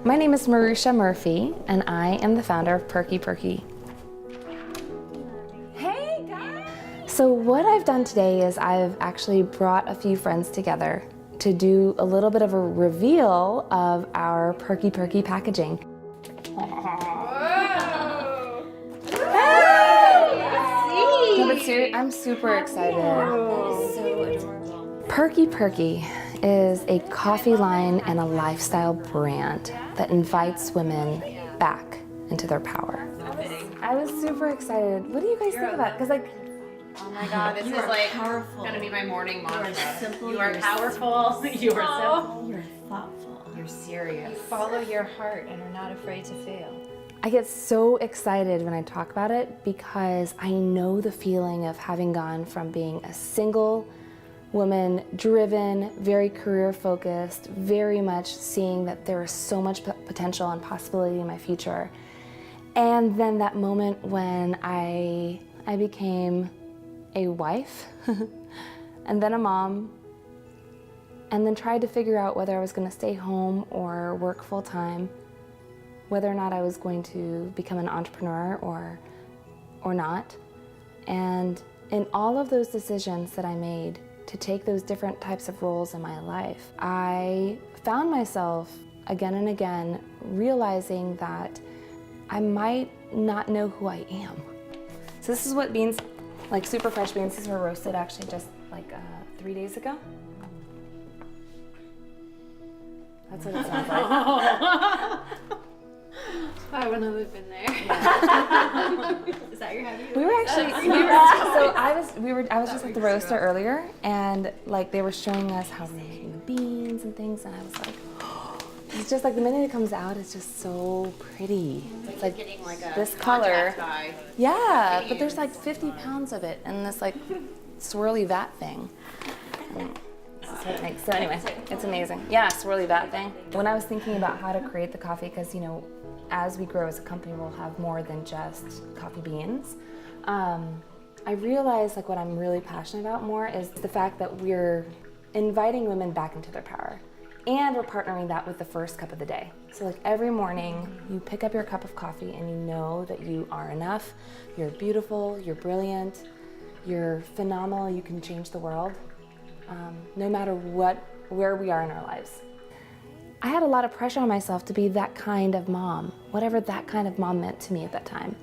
My name is Marusha Murphy, and I am the founder of Perky Perky. Hey guys! So what I've done today is I've actually brought a few friends together to do a little bit of a reveal of our Perky Perky packaging. Whoa! No, but seriously, I'm super excited. That is so adorable. Perky Perky is a coffee line and a lifestyle brand that invites women back into their power. I was super excited. What do you guys think about it? Because Oh my God, this is like gonna be my morning mantra. Simple, You are powerful. You are simple. You're thoughtful. You're serious. Follow your heart and are not afraid to fail. I get so excited when I talk about it because I know the feeling of having gone from being a single woman, driven, very career focused, very much seeing that there is so much potential and possibility in my future. And then that moment when I became a wife and then a mom, and then tried to figure out whether I was going to stay home or work full time, whether or not I was going to become an entrepreneur or not. And in all of those decisions that I made to take those different types of roles in my life, I found myself again and again realizing that I might not know who I am. So this is what beans, like super fresh beans, these were roasted actually just like 3 days ago. That's what it sounds like. I want to live in there. Yeah. Is that your hobby? We were actually, I was just at the roaster earlier, and like they were showing us how we're making the beans and things, and I was like, it's just like the minute it comes out, it's just so pretty. It's like Getting like a this color. dye. Yeah, but there's like 50 pounds of it in this like swirly vat thing. So anyway, it's amazing. Yeah, swirly vat thing. When I was thinking about how to create the coffee, because you know, as we grow as a company, we'll have more than just coffee beans. I realized like what I'm really passionate about more is the fact that we're inviting women back into their power. And we're partnering that with the first cup of the day. So like every morning, you pick up your cup of coffee and you know that you are enough, you're beautiful, you're brilliant, you're phenomenal, you can change the world, no matter where we are in our lives. I had a lot of pressure on myself to be that kind of mom, whatever that kind of mom meant to me at that time.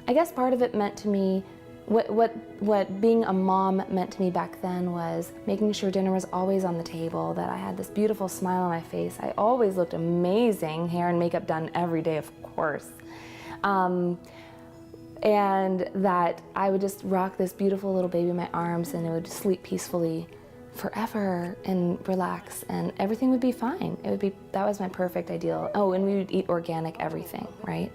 I guess part of it meant to me, what being a mom meant to me back then was making sure dinner was always on the table, that I had this beautiful smile on my face. I always looked amazing, hair and makeup done every day, of course. And that I would just rock this beautiful little baby in my arms and it would sleep peacefully forever and relax and everything would be fine. That was my perfect ideal. Oh, and we would eat organic everything, right?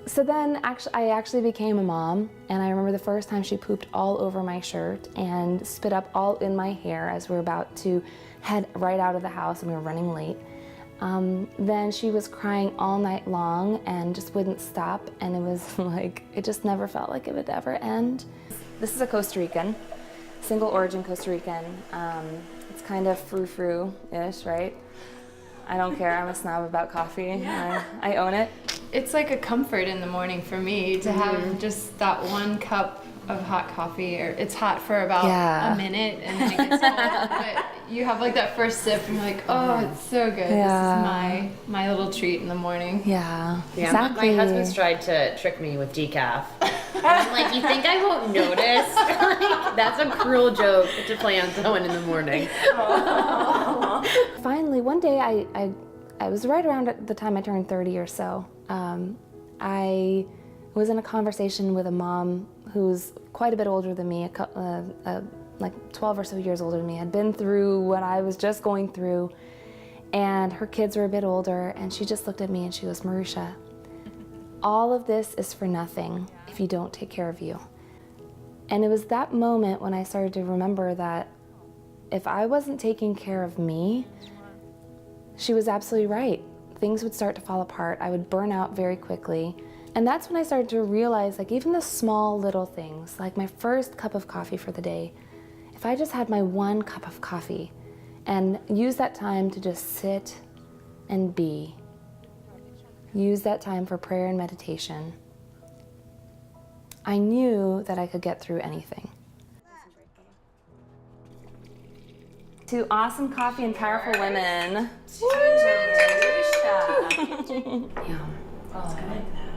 So then I actually became a mom, and I remember the first time she pooped all over my shirt and spit up all in my hair as we were about to head right out of the house and we were running late. Then she was crying all night long and just wouldn't stop, and it was like, it just never felt like it would ever end. This is a Costa Rican, single origin Costa Rican. It's kind of frou-frou-ish, right? I don't care, I'm a snob about coffee. I own it. It's like a comfort in the morning for me to have just that one cup of hot coffee, or it's hot for about a minute and then it gets cold, but you have like that first sip and you're like, oh, it's so good. Yeah. This is my little treat in the morning. Yeah, Yeah, exactly. my husband's tried to trick me with decaf. I'm like, you think I won't notice? Like, that's a cruel joke to play on someone in the morning. Finally, one day I was right around at the time I turned 30 or so. I was in a conversation with a mom who's quite a bit older than me, like 12 or so years older than me, had been through what I was just going through, and her kids were a bit older, and she just looked at me and she goes, Marusha, all of this is for nothing if you don't take care of you. And it was that moment when I started to remember that if I wasn't taking care of me, she was absolutely right. Things would start to fall apart. I would burn out very quickly. And that's when I started to realize, like, even the small little things, like my first cup of coffee for the day, if I just had my one cup of coffee and use that time to just sit and be. Use that time for prayer and meditation. I knew that I could get through anything. Two awesome coffee and powerful women. Yeah. Oh, I like that.